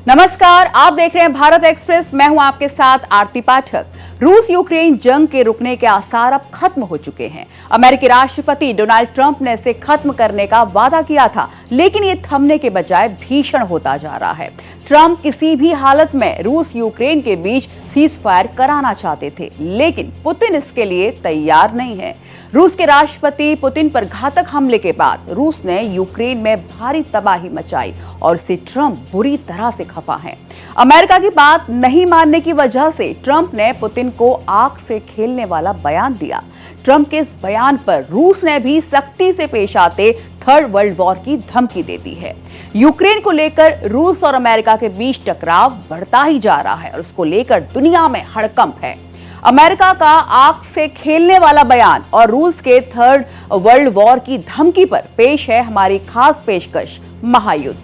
नमस्कार, आप देख रहे हैं भारत एक्सप्रेस। मैं हूं आपके साथ आरती पाठक। रूस यूक्रेन जंग के रुकने के आसार अब खत्म हो चुके हैं। अमेरिकी राष्ट्रपति डोनाल्ड ट्रंप ने इसे खत्म करने का वादा किया था, लेकिन ये थमने के बजाय भीषण होता जा रहा है। ट्रंप किसी भी हालत में रूस यूक्रेन के बीच सीज फायर कराना चाहते थे, लेकिन पुतिन इसके लिए तैयार नहीं है। रूस के राष्ट्रपति पुतिन पर घातक हमले के बाद रूस ने यूक्रेन में भारी तबाही मचाई और इससे ट्रंप बुरी तरह से खफा है। अमेरिका की बात नहीं मानने की वजह से ट्रंप ने पुतिन को आग से खेलने वाला बयान दिया। ट्रंप के इस बयान पर रूस ने भी सख्ती से पेश आते थर्ड वर्ल्ड वॉर की धमकी दे दी है। यूक्रेन को लेकर रूस और अमेरिका के बीच टकराव बढ़ता ही जा रहा है और उसको लेकर दुनिया में हड़कंप है। अमेरिका का आग से खेलने वाला बयान और रूस के थर्ड वर्ल्ड वॉर की धमकी पर पेश है हमारी खास पेशकश महायुद्ध।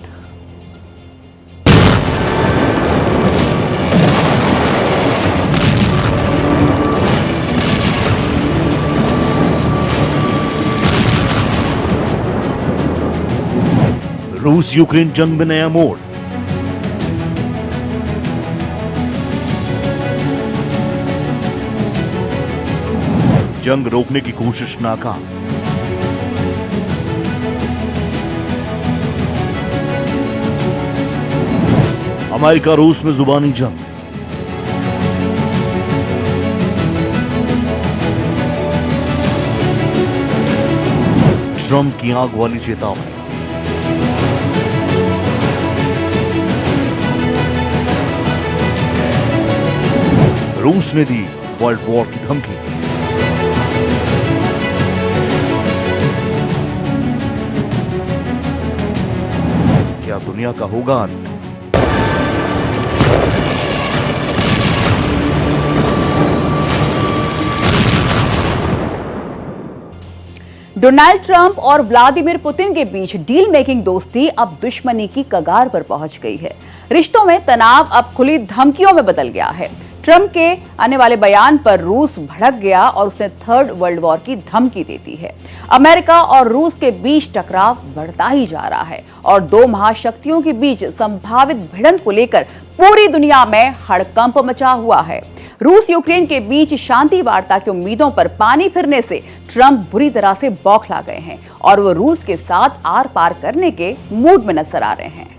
रूस यूक्रेन जंग में नया मोड़। जंग रोकने की कोशिश नाकाम। अमेरिका रूस में जुबानी जंग। ट्रंप की आग वाली चेतावनी। रूस ने दी वर्ल्ड वॉर की धमकी। क्या दुनिया का होगा अंत? डोनाल्ड ट्रंप और व्लादिमीर पुतिन के बीच डील मेकिंग दोस्ती अब दुश्मनी की कगार पर पहुंच गई है। रिश्तों में तनाव अब खुली धमकियों में बदल गया है। ट्रंप के आने वाले बयान पर रूस भड़क गया और उसने थर्ड वर्ल्ड वॉर की धमकी दे दी है। अमेरिका और रूस के बीच टकराव बढ़ता ही जा रहा है और दो महाशक्तियों के बीच संभावित भिड़ंत को लेकर पूरी दुनिया में हड़कंप मचा हुआ है। रूस यूक्रेन के बीच शांति वार्ता की उम्मीदों पर पानी फिरने से ट्रंप बुरी तरह से बौखला गए हैं और वो रूस के साथ आर पार करने के मूड में नजर आ रहे हैं।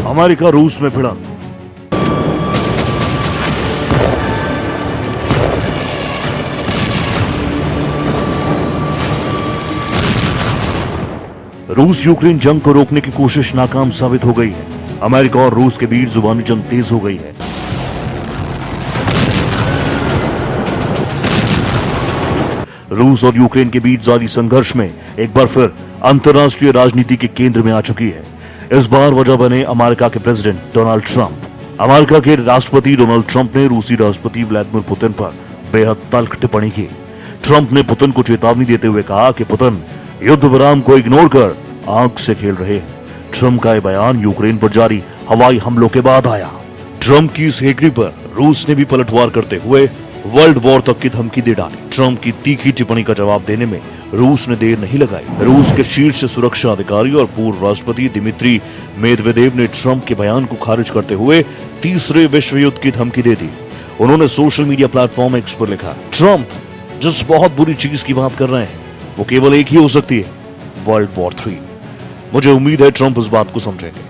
अमेरिका रूस में भिड़ंत। रूस यूक्रेन जंग को रोकने की कोशिश नाकाम साबित हो गई है। अमेरिका और रूस के बीच जुबानी जंग तेज हो गई है। रूस और यूक्रेन के बीच जारी संघर्ष में एक बार फिर अंतर्राष्ट्रीय राजनीति के केंद्र में आ चुकी है। इस बार वजह बने अमेरिका के प्रेसिडेंट डोनाल्ड ट्रंप। अमेरिका के राष्ट्रपति डोनाल्ड ट्रंप ने रूसी राष्ट्रपति व्लादिमीर पुतिन पर बेहद तल्ख टिप्पणी की। ट्रंप ने पुतिन को चेतावनी देते हुए कहा कि पुतिन युद्ध विराम को इग्नोर कर आग से खेल रहे हैं। ट्रंप का यह बयान यूक्रेन पर जारी हवाई हमलों के बाद आया। ट्रंप की इस हेकड़ी पर रूस ने भी पलटवार करते हुए वर्ल्ड वॉर तक की धमकी दे डाली। ट्रंप की तीखी टिप्पणी का जवाब देने में रूस ने देर नहीं लगाई। रूस के शीर्ष सुरक्षा अधिकारी और पूर्व राष्ट्रपति दिमित्री मेदवेदेव ने ट्रंप के बयान को खारिज करते हुए तीसरे विश्व युद्ध की धमकी दे दी। उन्होंने सोशल मीडिया प्लेटफॉर्म एक्स पर लिखा, ट्रंप जिस बहुत बुरी चीज की बात कर रहे हैं वो केवल एक ही हो सकती है, वर्ल्ड वॉर 3। मुझे उम्मीद है ट्रंप इस बात को समझेंगे।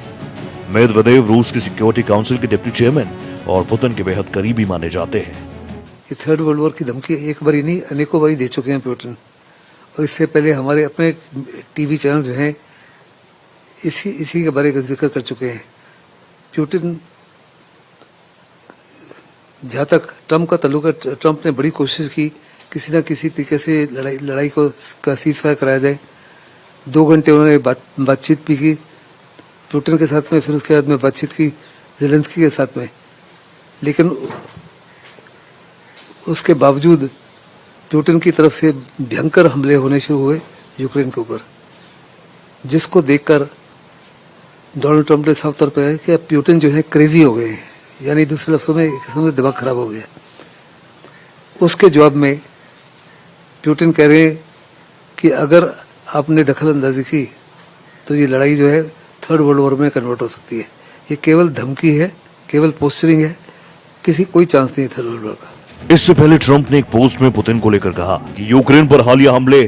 मेदवेदेव रूस की सिक्योरिटी काउंसिल के डिप्टी चेयरमैन और पुतिन के बेहद करीबी माने जाते हैं। ये थर्ड वर्ल्ड वॉर की धमकी एक बार ही नहीं अनेकों बार दे चुके हैं पुतिन, और इससे पहले हमारे अपने टीवी चैनल जो हैं इसी के बारे में जिक्र कर चुके हैं। पुतिन जहाँ तक ट्रंप का ताल्लुक है, ट्रंप ने बड़ी कोशिश की किसी न किसी तरीके से लड़ाई का सीज फायर कराया जाए। 2 घंटे उन्होंने बातचीत भी की पुतिन के साथ में, फिर उसके बाद में बातचीत की ज़ेलेंस्की के साथ में, लेकिन उसके बावजूद पुतिन की तरफ से भयंकर हमले होने शुरू हुए यूक्रेन के ऊपर, जिसको देखकर डोनाल्ड ट्रंप ने साफ तौर पर कहा कि पुतिन जो है क्रेजी हो गए हैं, यानी दूसरे लफ्जों में एक किस्म से दिमाग खराब हो गया। उसके जवाब में पुतिन कह रहे हैं कि अगर आपने दखल अंदाजी की तो ये लड़ाई जो है थर्ड वर्ल्ड वॉर में कन्वर्ट हो सकती है। ये केवल धमकी है, केवल पोस्चरिंग है, कोई चांस नहीं है थर्ड वर्ल्ड वॉर का। इससे पहले ट्रंप ने एक पोस्ट में पुतिन को लेकर कहा कि यूक्रेन पर हालिया हमले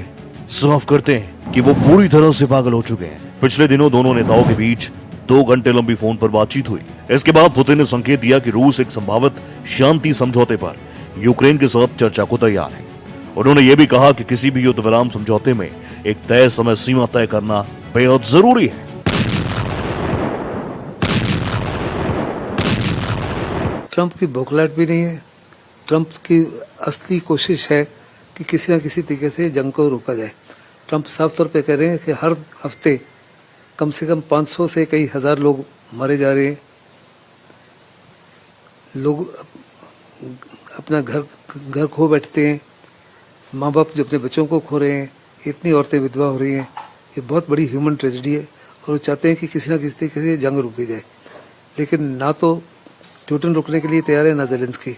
साफ करते हैं कि वो पूरी तरह से पागल हो चुके हैं। पिछले दिनों दोनों नेताओं के बीच 2 घंटे लंबी फोन पर बातचीत हुई। इसके बाद पुतिन ने संकेत दिया कि रूस एक संभावित शांति समझौते पर यूक्रेन के साथ चर्चा को तैयार है। उन्होंने ये भी कहा कि किसी भी युद्ध विराम समझौते में एक तय समय सीमा तय करना बेहद जरूरी है। ट्रंप की बौखलाहट भी नहीं है। ट्रंप की असली कोशिश है कि किसी न किसी तरीके से जंग को रोका जाए। ट्रंप साफ तौर पे कह रहे हैं कि हर हफ्ते कम से कम 500 से कई हजार लोग मारे जा रहे हैं। लोग अपना घर खो बैठते हैं, माँ बाप जो अपने बच्चों को खो रहे हैं, इतनी औरतें विधवा हो रही हैं। ये बहुत बड़ी ह्यूमन ट्रेजेडी है और वो चाहते हैं कि किसी न किसी तरीके से जंग रोकी जाए। लेकिन ना तो पुतिन रुकने के लिए तैयार है, ना ज़ेलेंस्की।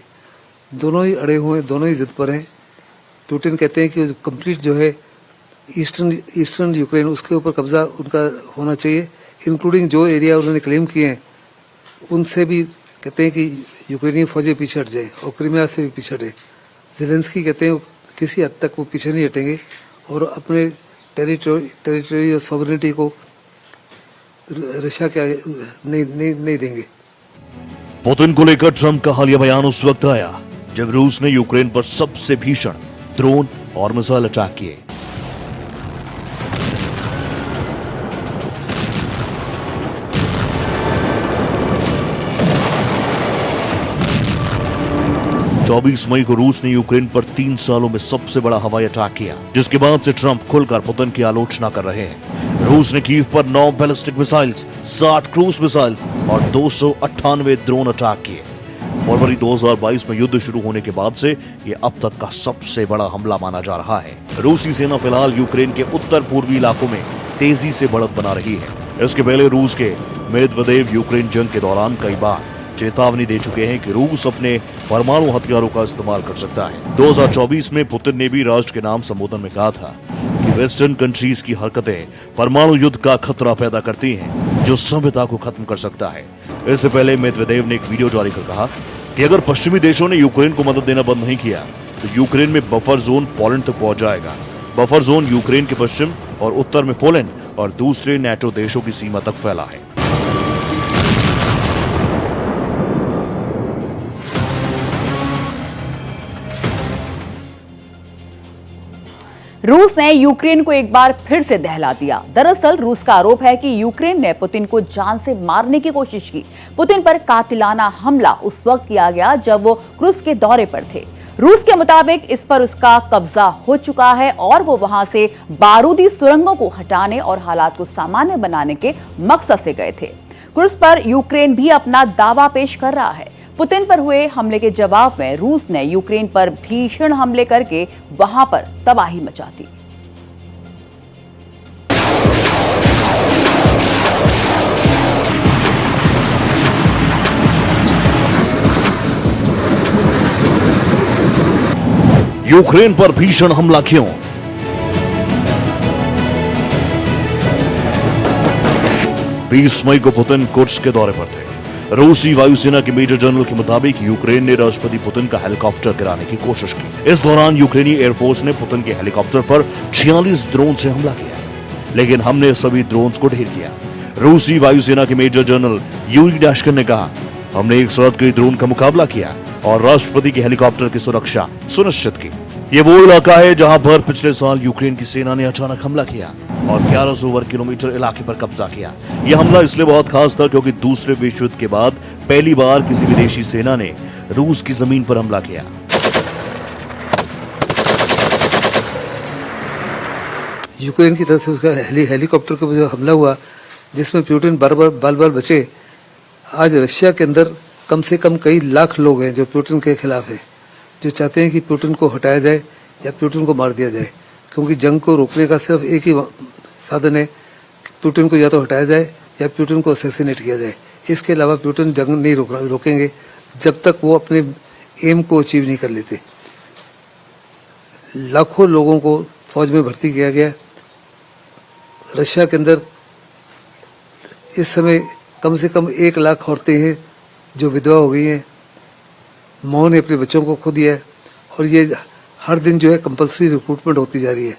दोनों ही अड़े हुए हैं, दोनों ही जिद पर हैं। पुतिन कहते हैं कि कंप्लीट जो है ईस्टर्न यूक्रेन उसके ऊपर कब्जा उनका होना चाहिए, इंक्लूडिंग जो एरिया उन्होंने क्लेम किए हैं उनसे भी कहते हैं कि यूक्रेनी फौजें पीछे हट जाए और क्रीमिया से भी पीछे हटे। ज़ेलेंस्की कहते हैं किसी हद तक वो पीछे नहीं हटेंगे और अपने टेरिटरी और सॉवरेनिटी को रशिया के नहीं देंगे। पुतिन को लेकर ट्रंप का हालिया बयान उस वक्त आया जब रूस ने यूक्रेन पर सबसे भीषण ड्रोन और मिसाइल अटैक किए। चौबीस मई को रूस ने यूक्रेन पर 3 सालों में सबसे बड़ा हवाई अटैक किया, जिसके बाद से ट्रंप खुलकर पुतिन की आलोचना कर रहे हैं। रूस ने कीव पर 9 बैलिस्टिक मिसाइल्स, 60 क्रूज मिसाइल्स और 298 ड्रोन अटैक किए। फरवरी 2022 में युद्ध शुरू होने के बाद से ये अब तक का सबसे बड़ा हमला माना जा रहा है। रूसी सेना फिलहाल यूक्रेन के उत्तर पूर्वी इलाकों में तेजी से बढ़त बना रही है। इसके पहले रूस के मेदवेदेव यूक्रेन जंग के दौरान कई बार चेतावनी दे चुके हैं कि रूस अपने परमाणु हथियारों का इस्तेमाल कर सकता है। 2024 में पुतिन ने भी राष्ट्र के नाम संबोधन में कहा था कि वेस्टर्न कंट्रीज की हरकतें परमाणु युद्ध का खतरा पैदा करती हैं, जो सभ्यता को खत्म कर सकता है। इससे पहले मेदवेदेव ने एक वीडियो जारी कर कहा कि अगर पश्चिमी देशों ने यूक्रेन को मदद देना बंद नहीं किया तो यूक्रेन में बफर जोन पोलैंड तक पहुंच जाएगा। बफर जोन यूक्रेन के पश्चिम और उत्तर में पोलैंड और दूसरे नेटो देशों की सीमा तक फैला है। रूस ने यूक्रेन को एक बार फिर से दहला दिया। दरअसल रूस का आरोप है कि यूक्रेन ने पुतिन को जान से मारने की कोशिश की। पुतिन पर कातिलाना हमला उस वक्त किया गया जब वो क्रूज के दौरे पर थे। रूस के मुताबिक इस पर उसका कब्जा हो चुका है और वो वहां से बारूदी सुरंगों को हटाने और हालात को सामान्य बनाने के मकसद से गए थे। क्रूज पर यूक्रेन भी अपना दावा पेश कर रहा है। पुतिन पर हुए हमले के जवाब में रूस ने यूक्रेन पर भीषण हमले करके वहां पर तबाही मचा दी। यूक्रेन पर भीषण हमला क्यों? बीस मई को पुतिन कुर्स्क के दौरे पर थे। रूसी वायुसेना के मेजर जनरल के मुताबिक यूक्रेन ने राष्ट्रपति पुतिन का हेलीकॉप्टर गिराने की कोशिश की। इस दौरान यूक्रेनी एयरफोर्स ने पुतिन के हेलीकॉप्टर पर 46 ड्रोन से हमला किया, लेकिन हमने सभी ड्रोन्स को ढेर किया। रूसी वायुसेना के मेजर जनरल यूरी डैशकिन ने कहा, हमने एक साथ कई ड्रोन का मुकाबला किया और राष्ट्रपति के हेलीकॉप्टर की सुरक्षा सुनिश्चित की। ये वो इलाका है जहां पर पिछले साल यूक्रेन की सेना ने अचानक हमला किया और 1100 वर्ग किलोमीटर इलाके पर कब्जा किया। यह हमला इसलिए बहुत खास था क्योंकि दूसरे विश्व युद्ध के बाद पहली बार किसी विदेशी सेना ने रूस की जमीन पर हमला किया। यूक्रेन की तरफ से उसका हेलीकॉप्टर के जो हमला हुआ जिसमें पुतिन बाल बाल बचे। आज रशिया के अंदर कम से कम कई लाख लोग हैं जो पुतिन के खिलाफ है, जो चाहते हैं कि पुतिन को हटाया जाए या पुतिन को मार दिया जाए, क्योंकि जंग को रोकने का सिर्फ एक ही साधन है, पुतिन को या तो हटाया जाए या पुतिन को असैसिनेट किया जाए। इसके अलावा पुतिन जंग नहीं रोकेंगे जब तक वो अपने एम को अचीव नहीं कर लेते। लाखों लोगों को फौज में भर्ती किया गया। रशिया के अंदर इस समय कम से कम 1 लाख औरतें हैं जो विधवा हो गई हैं, माओ ने अपने बच्चों को खो दिया है, और ये हर दिन जो है कंपलसरी रिक्रूटमेंट होती जा रही है।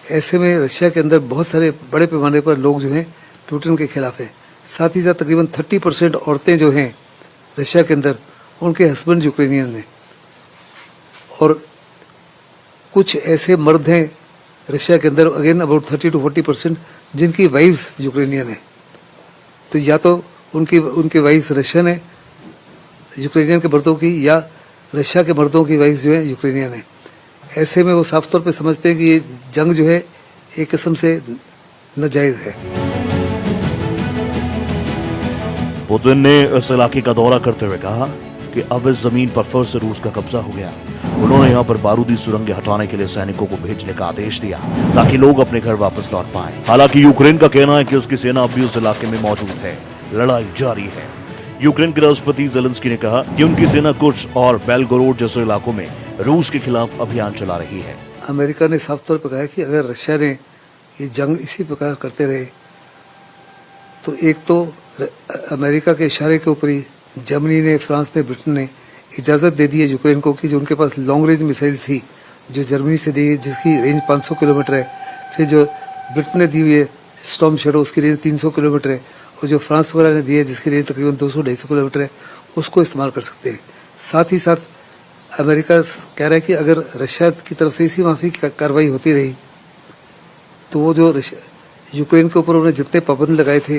ऐसे में रशिया के अंदर बहुत सारे बड़े पैमाने पर लोग जो हैं पुतिन के खिलाफ हैं। साथ ही साथ तकरीबन 30% औरतें जो हैं रशिया के अंदर, उनके हस्बैंड यूक्रेनियन हैं, और कुछ ऐसे मर्द हैं रशिया के अंदर, अगेन अबाउट 30 to 40%, जिनकी वाइफ्स यूक्रेनियन है। तो या तो उनकी वाइफ्स रशियन है यूक्रेनियन के मर्दों की, या रशिया के मर्दों की वाइफ्स जो है यूक्रेनियन है। ऐसे में वो साफ तौर पे समझते हैं कि ये जंग जो है एक किस्म से नाजायज है। पुतिन ने इस इलाके का दौरा करते हुए कहा कि अब इस जमीन पर फिर से रूस का कब्जा हो गया। उन्होंने यहाँ पर बारूदी सुरंगें हटाने के लिए सैनिकों को भेजने का आदेश दिया ताकि लोग अपने घर वापस लौट पाएं। हालांकि यूक्रेन का कहना है कि उसकी सेना अब भी उस इलाके में मौजूद है, लड़ाई जारी है। यूक्रेन के राष्ट्रपति ज़ेलेंस्की ने कहा कि उनकी सेना कुर्स और बेलगोरोड जैसे इलाकों में रूस के खिलाफ अभियान चला रही है। अमेरिका ने साफ तौर पर कहा कि अगर रशिया ने ये जंग इसी प्रकार करते रहे तो एक तो अमेरिका के इशारे के ऊपर ही जर्मनी ने, फ्रांस ने, ब्रिटेन ने इजाज़त दे दी है यूक्रेन को कि जो उनके पास लॉन्ग रेंज मिसाइल थी जो जर्मनी से दी है जिसकी रेंज 500 किलोमीटर है, फिर जो ब्रिटेन ने दी हुई है स्टॉर्म शैडो उसकी रेंज 300 किलोमीटर है, और जो फ्रांस वगैरह ने दी है जिसकी रेंज तकरीबन 200-250 किलोमीटर है, उसको इस्तेमाल कर सकते हैं। साथ ही साथ अमेरिका कह रहा है कि अगर रशिया की तरफ से इसी माफी की कार्रवाई होती रही तो वो जो यूक्रेन के ऊपर उन्होंने जितने पाबंद लगाए थे,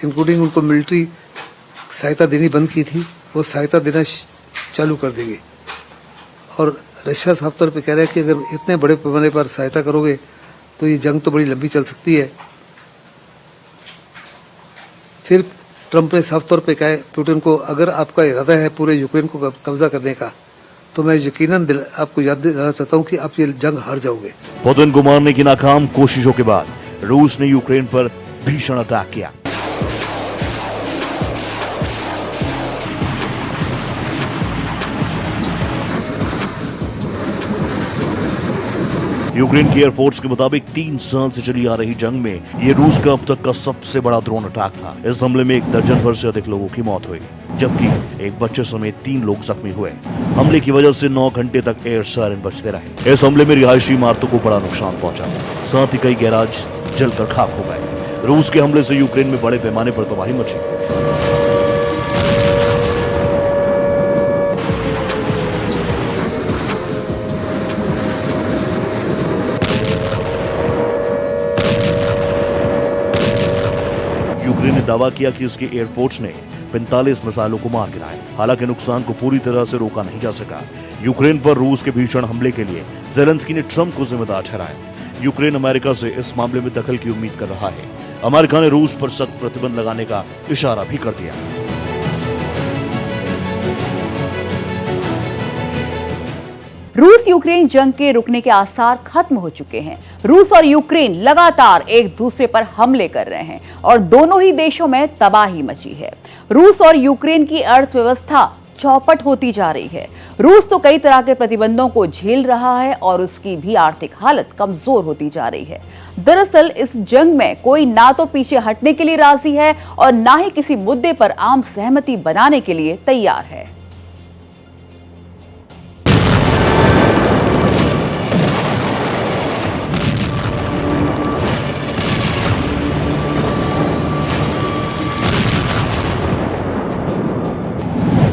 इंक्लूडिंग उनको मिलिट्री सहायता देनी बंद की थी, वो सहायता देना चालू कर देंगे। और रशिया साफ तौर पे कह रहा है कि अगर इतने बड़े पैमाने पर सहायता करोगे तो ये जंग तो बड़ी लंबी चल सकती है। फिर ट्रंप ने साफ तौर पे कहा पुतिन को, अगर आपका इरादा है पूरे यूक्रेन को कब्जा करने का तो मैं यकीनन आपको याद दिलाना चाहता हूं कि आप ये जंग हार जाओगे। पुतिन को मारने की नाकाम कोशिशों के बाद रूस ने यूक्रेन पर भीषण अटैक किया। यूक्रेन की एयरफोर्स के मुताबिक 3 साल से चली आ रही जंग में ये रूस का अब तक का सबसे बड़ा ड्रोन अटैक था। इस हमले में 1 दर्जन भर से अधिक लोगों की मौत हुई, जबकि एक बच्चे समेत 3 लोग जख्मी हुए। हमले की वजह से 9 घंटे तक एयर सायरन बजते रहे। इस हमले में रिहायशी इमारतों को बड़ा नुकसान पहुंचा, साथ ही कई गैराज जलकर खाक हो गए। रूस के हमले से यूक्रेन में बड़े पैमाने पर तबाही मची। यूक्रेन ने दावा किया कि इसके एयरफोर्स ने 45 मिसाइलों को मार गिराया। हालांकि नुकसान को पूरी तरह से रोका नहीं जा सका। यूक्रेन पर रूस के भीषण हमले के लिए ज़ेलेंस्की ने ट्रंप को जिम्मेदार ठहराया। यूक्रेन अमेरिका से इस मामले में दखल की उम्मीद कर रहा है। अमेरिका ने रूस पर सख्त प्रतिबंध लगाने का इशारा भी कर दिया। रूस यूक्रेन जंग के रुकने के आसार खत्म हो चुके हैं। रूस और यूक्रेन लगातार एक दूसरे पर हमले कर रहे हैं और दोनों ही देशों में तबाही मची है। रूस और यूक्रेन की अर्थव्यवस्था चौपट होती जा रही है। रूस तो कई तरह के प्रतिबंधों को झेल रहा है और उसकी भी आर्थिक हालत कमजोर होती जा रही है। दरअसल इस जंग में कोई ना तो पीछे हटने के लिए राजी है और ना ही किसी मुद्दे पर आम सहमति बनाने के लिए तैयार है।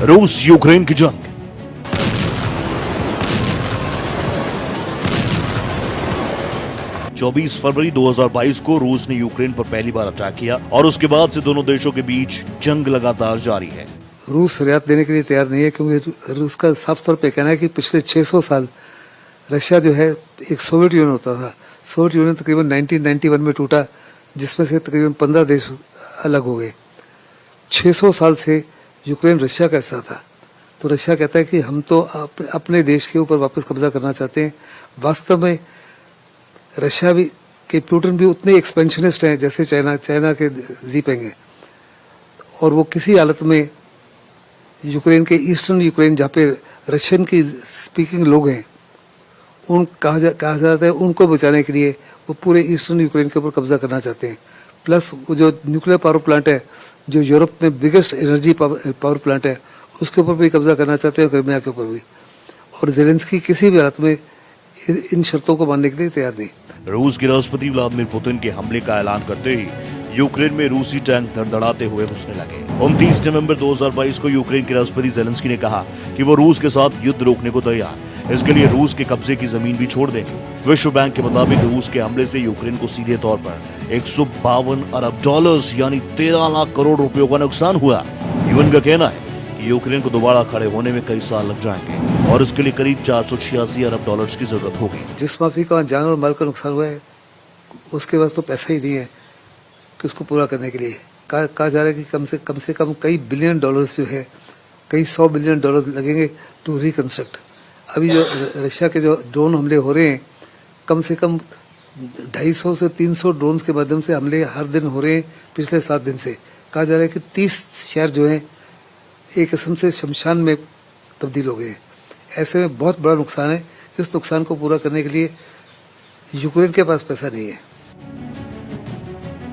रूस यूक्रेन की जंग। चौबीस फरवरी 2022 को रूस ने यूक्रेन पर पहली बार अटैक किया और उसके बाद से दोनों देशों के बीच जंग लगातार जारी है। रूस रियायत देने के लिए तैयार नहीं है क्योंकि रूस का साफ तौर पे कहना है कि पिछले 600 साल रशिया जो है एक सोवियत यूनियन होता था। सोवियत यूनियन तकरीबन 1991 में टूटा, जिसमें से तकरीबन 15 देश अलग हो गए। 600 साल से यूक्रेन रशिया का हिस्सा था। तो रशिया कहता है कि हम तो अपने देश के ऊपर वापस कब्जा करना चाहते हैं। वास्तव में रशिया भी के पुतिन भी उतने एक्सपेंशनिस्ट हैं जैसे चाइना के जी पेंग हैं। और वो किसी हालत में यूक्रेन के ईस्टर्न यूक्रेन जहाँ पे रशियन की स्पीकिंग लोग हैं उन कहा जाता है उनको बचाने के लिए वो पूरे ईस्टर्न यूक्रेन के ऊपर कब्जा करना चाहते हैं। प्लस वो जो न्यूक्लियर पावर प्लांट है जो यूरोप में बिगेस्ट एनर्जी पावर प्लांट है उसके ऊपर भी कब्जा करना चाहते हैं, क्रिमिया के ऊपर भी। और जेलेंस्की किसी भी हालत में इन शर्तों को मानने के लिए तैयार नहीं। रूस के राष्ट्रपति व्लादिमीर पुतिन के हमले का ऐलान करते ही यूक्रेन में रूसी टैंक धड़धड़ाते हुए घुसने लगे। 29 नवंबर 2022 को यूक्रेन के राष्ट्रपति जेलेंस्की ने कहा कि वो रूस के साथ युद्ध रोकने को तैयार, इसके लिए रूस के कब्जे की जमीन भी छोड़ देंगे। विश्व बैंक के मुताबिक रूस के हमले से यूक्रेन को सीधे तौर पर 152 अरब डॉलर्स यानी 13 लाख करोड़ रुपयों का नुकसान हुआ। यूएन का कहना है कि यूक्रेन को दोबारा खड़े होने में कई साल लग जाएंगे और इसके लिए करीब 486 अरब डॉलर्स की जरूरत होगी। जिस माफी का जान और माल का नुकसान हुआ है उसके पास तो पैसा ही नहीं है कि उसको पूरा करने के लिए। कहा जा रहा है कि कम से कम कई बिलियन डॉलर्स जो है, कई 100 बिलियन डॉलर्स लगेंगे टू रिकंस्ट्रक्ट। अभी जो रशिया के जो ड्रोन हमले हो रहे हैं कम से कम 250 से 300 ड्रोन्स के माध्यम से हमले हर दिन हो रहे हैं पिछले 7 दिन से। कहा जा रहा है कि 30 शहर जो हैं एक किस्म से शमशान में तब्दील हो गए हैं। ऐसे में बहुत बड़ा नुकसान है। इस नुकसान को पूरा करने के लिए यूक्रेन के पास पैसा नहीं है।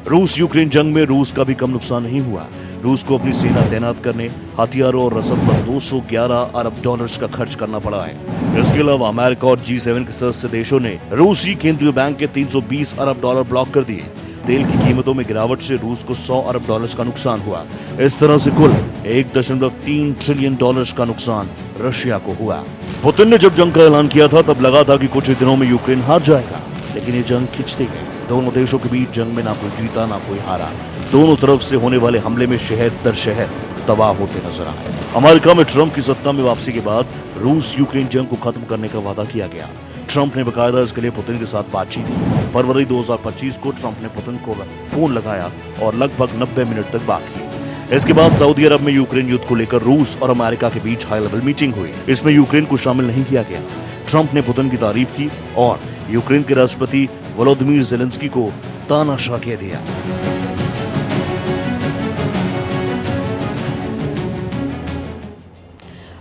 रूस यूक्रेन जंग में रूस का भी कम नुकसान नहीं हुआ। रूस को अपनी सेना तैनात करने, हथियारों और रसद पर 211 अरब डॉलर्स का खर्च करना पड़ा है। इसके अलावा अमेरिका और G7 के सदस्य देशों ने रूसी केंद्रीय बैंक के 320 अरब डॉलर ब्लॉक कर दिए। तेल की कीमतों में गिरावट से रूस को 100 अरब डॉलर्स का नुकसान हुआ। इस तरह से कुल 1.3 ट्रिलियन डॉलर्स का नुकसान रशिया को हुआ। पुतिन ने जब जंग का ऐलान किया था तब लगा था कि कुछ ही दिनों में यूक्रेन हार जाएगा, लेकिन ये जंग खिंचती गई। दोनों देशों के बीच जंग में ना कोई जीता ना कोई हारा। दोनों तरफ से होने वाले हमले में शहर दर शहर तबाह होते नजर आए। अमेरिका में ट्रंप की सत्ता में वापसी के बाद रूस यूक्रेन जंग को खत्म करने का वादा किया गया। ट्रंप ने बकायदा इसके लिए पुतिन के साथ बातचीत की। फरवरी 2025 को ट्रंप ने पुतिन को फोन लगाया और लगभग 90 मिनट तक बात की। इसके बाद सऊदी अरब में यूक्रेन युद्ध को लेकर रूस और अमेरिका के बीच हाई लेवल मीटिंग हुई। इसमें यूक्रेन को शामिल नहीं किया गया। ट्रंप ने पुतिन की तारीफ की और यूक्रेन के राष्ट्रपति वोलोदिमीर जेलेंस्की को तानाशाह कह दिया।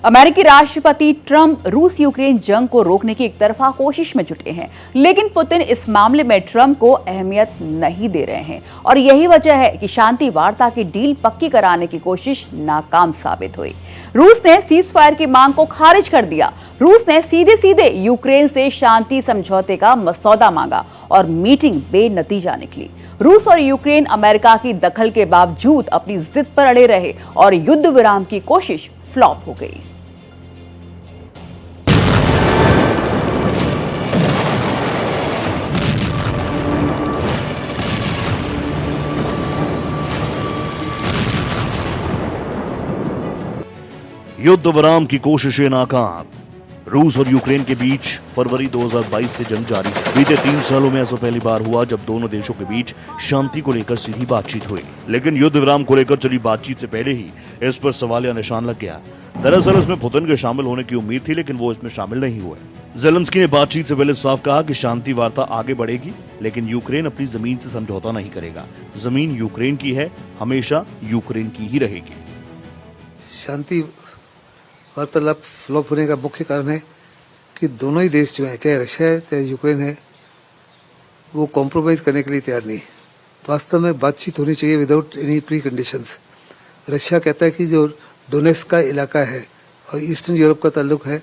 अमेरिकी राष्ट्रपति ट्रंप रूस यूक्रेन जंग को रोकने की एकतरफा कोशिश में जुटे हैं, लेकिन पुतिन इस मामले में ट्रंप को अहमियत नहीं दे रहे हैं और यही वजह है कि शांति वार्ता की डील पक्की कराने की कोशिश नाकाम साबित हुई। रूस ने सीज फायर की मांग को खारिज कर दिया। रूस ने सीधे सीधे यूक्रेन से शांति समझौते का मसौदा मांगा और मीटिंग बेनतीजा निकली। रूस और यूक्रेन अमेरिका की दखल के बावजूद अपनी जिद पर अड़े रहे और युद्ध विराम की कोशिश फ्लॉप हो गई। युद्ध विराम की कोशिशें नाकाम। रूस और यूक्रेन के बीच फरवरी 2022 से जंग जारी है। बीते 3 सालों में ऐसा पहली बार हुआ जब दोनों देशों के बीच शांति को लेकर सीधी बातचीत हुई, लेकिन युद्ध विराम को लेकर चली बातचीत से पहले ही इस पर सवालिया निशान लग गया। दरअसल इसमें पुतिन के शामिल होने की उम्मीद थी, लेकिन वो इसमें शामिल नहीं हुए। जेलेंस्की ने बातचीत से पहले साफ कहा कि शांति वार्ता आगे बढ़ेगी, लेकिन यूक्रेन अपनी जमीन से समझौता नहीं करेगा। जमीन यूक्रेन की है, हमेशा यूक्रेन की ही रहेगी। शांति वार्तालाप फ्लॉप होने का मुख्य कारण है कि दोनों ही देश जो है, चाहे रशिया है चाहे यूक्रेन है, वो कॉम्प्रोमाइज करने के लिए तैयार नहीं। वास्तव में बातचीत होनी चाहिए without any pre conditions. Russia कहता है कि जो डोनेट्स्क का इलाका है और ईस्टर्न यूरोप का ताल्लुक है,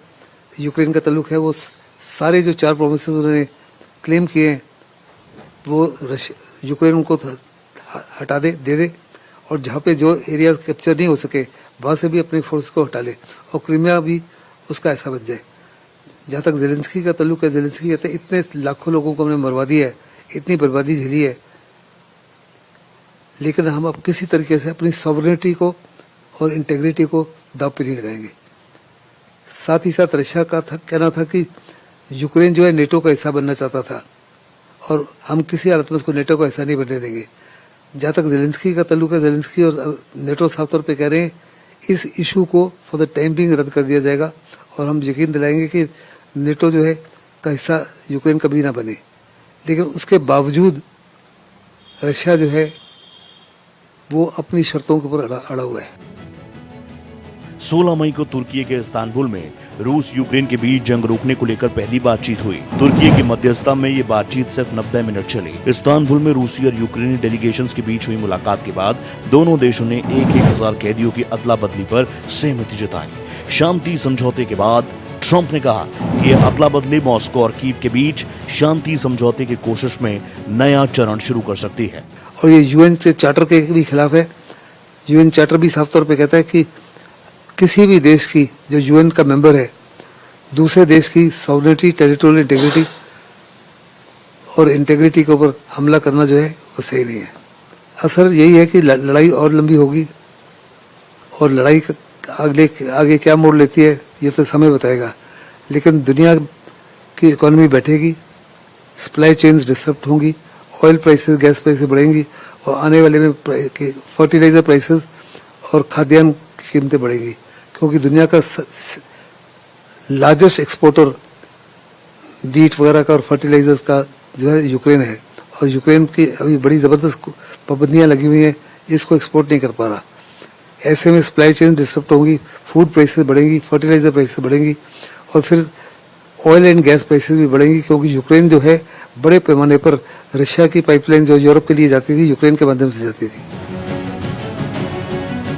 यूक्रेन का ताल्लुक है, वो सारे जो 4 प्रोविंसेस उन्होंने क्लेम किए हैं वो यूक्रेन उनको हटा दे दे और जहाँ पे जो एरियाज कैप्चर नहीं हो सके वहाँ से भी अपनी फोर्स को हटा ले और क्रीमिया भी उसका ऐसा बन जाए। जहाँ तक जेलेंस्की का ताल्लुक है, जेलेंस्की कहते हैं इतने लाखों लोगों को हमने मरवा दिया है, इतनी बर्बादी झेली है, लेकिन हम अब किसी तरीके से अपनी सॉवरेनिटी को और इंटेग्रिटी को दांव पे नहीं लगाएंगे। साथ ही साथ रशिया का कहना था कि यूक्रेन जो है नेटो का हिस्सा बनना चाहता था और हम किसी हालत में उसको नेटो का हिस्सा नहीं बनने देंगे। जहाँ तक जेलेंस्की का ताल्लुक है, जेलेंस्की और नेटो साफ तौर पे कह रहे हैं इस इशू को फॉर द टाइम बिंग रद्द कर दिया जाएगा और हम यकीन दिलाएंगे कि नेटो जो है का हिस्सा यूक्रेन कभी ना बने। लेकिन उसके बावजूद रशिया जो है वो अपनी शर्तों के ऊपर अड़ा हुआ है। 16 मई को तुर्की के इस्तांबुल में रूस यूक्रेन के बीच जंग रोकने को लेकर पहली बातचीत हुई। तुर्की की मध्यस्थता में ये बातचीत सिर्फ 90 मिनट चली। इस्तांबुल में रूसी और यूक्रेनी डेलीगेशंस के बीच हुई मुलाकात के बाद दोनों देशों ने 1,000 कैदियों की अदला बदली पर सहमति जताई। शांति समझौते के बाद ट्रंप ने कहा कि यह अदला बदली मॉस्को और कीव के बीच शांति समझौते की कोशिश में नया चरण शुरू कर सकती है। और ये यूएन के चार्टर के भी खिलाफ है। यूएन चार्टर भी साफ तौर पे कहता है कि किसी भी देश की जो यूएन का मेंबर है दूसरे देश की सॉवरेनिटी, टेरिटोरियल इंटीग्रिटी और इंटीग्रिटी के ऊपर हमला करना जो है वो सही नहीं है। असर यही है कि लड़ाई और लंबी होगी और लड़ाई आगे क्या मोड़ लेती है ये तो समय बताएगा, लेकिन दुनिया की इकोनॉमी बैठेगी, सप्लाई चेन्स डिस्टर्ब होंगी, ऑयल प्राइसेस, गैस प्राइसेस बढ़ेंगी और आने वाले में फर्टिलाइजर प्राइसेस और खाद्यान्न की कीमतें बढ़ेंगी, क्योंकि दुनिया का लार्जेस्ट एक्सपोर्टर वीट वगैरह का और फर्टिलाइजर्स का जो है यूक्रेन है और यूक्रेन की अभी बड़ी ज़बरदस्त पाबंदियां लगी हुई हैं, इसको एक्सपोर्ट नहीं कर पा रहा। ऐसे में सप्लाई चेन डिस्टर्ब होंगी, फूड प्राइसेस बढ़ेंगी, फर्टिलाइजर प्राइसेस बढ़ेंगी और फिर ऑयल एंड गैस प्राइसेस भी बढ़ेंगी, क्योंकि यूक्रेन जो है बड़े पैमाने पर रशिया की पाइपलाइन जो यूरोप के लिए जाती थी यूक्रेन के माध्यम से जाती थी।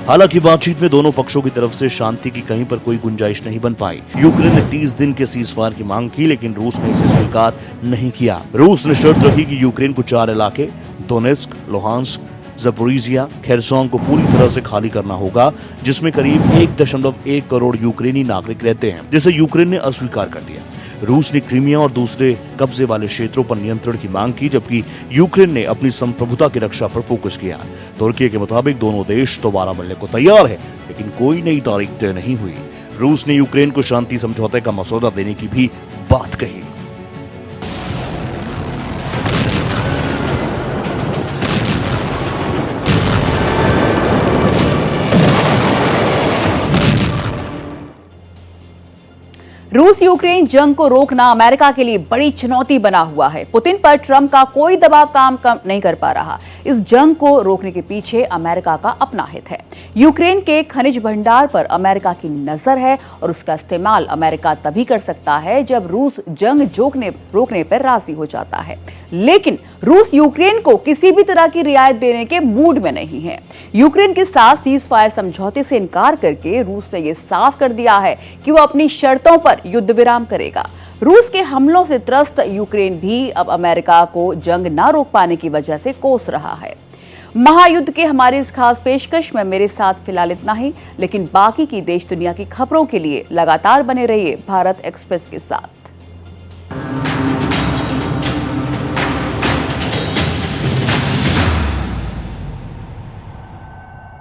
हालांकि बातचीत में दोनों पक्षों की तरफ से शांति की कहीं पर कोई गुंजाइश नहीं बन पाई। यूक्रेन ने 30 दिन के सीजफायर की मांग की, लेकिन रूस ने इसे स्वीकार नहीं किया। रूस ने शर्त रखी कि यूक्रेन को 4 इलाके दोनेत्स्क, लुहांस्क, ज़पोरिजिया, खेरसोन को पूरी तरह से खाली करना होगा, जिसमें करीब 1.1 करोड़ यूक्रेनी नागरिक रहते हैं, जिसे यूक्रेन ने अस्वीकार कर दिया। रूस ने क्रीमिया और दूसरे कब्जे वाले क्षेत्रों पर नियंत्रण की मांग की, जबकि यूक्रेन ने अपनी संप्रभुता की रक्षा पर फोकस किया। तुर्की के मुताबिक दोनों देश दोबारा मिलने को तैयार है, लेकिन कोई नई तारीख तय नहीं हुई। रूस ने यूक्रेन को शांति समझौते का मसौदा देने की भी बात कही। रूस यूक्रेन जंग को रोकना अमेरिका के लिए बड़ी चुनौती बना हुआ है। पुतिन पर ट्रंप का कोई दबाव काम नहीं कर पा रहा। इस जंग को रोकने के पीछे अमेरिका का अपना हित है। यूक्रेन के खनिज भंडार पर अमेरिका की नजर है और उसका इस्तेमाल अमेरिका तभी कर सकता है जब रूस जंग रोकने पर राजी हो जाता है। लेकिन रूस यूक्रेन को किसी भी तरह की रियायत देने के मूड में नहीं है। यूक्रेन के साथ सीज फायर समझौते से इनकार करके रूस ने यह साफ कर दिया है कि वो अपनी शर्तों पर युद्ध विराम करेगा। रूस के हमलों से त्रस्त यूक्रेन भी अब अमेरिका को जंग न रोक पाने की वजह से कोस रहा है। महायुद्ध के हमारी इस खास पेशकश में मेरे साथ फिलहाल इतना ही, लेकिन बाकी की देश दुनिया की खबरों के लिए लगातार बने रहिए भारत एक्सप्रेस के साथ।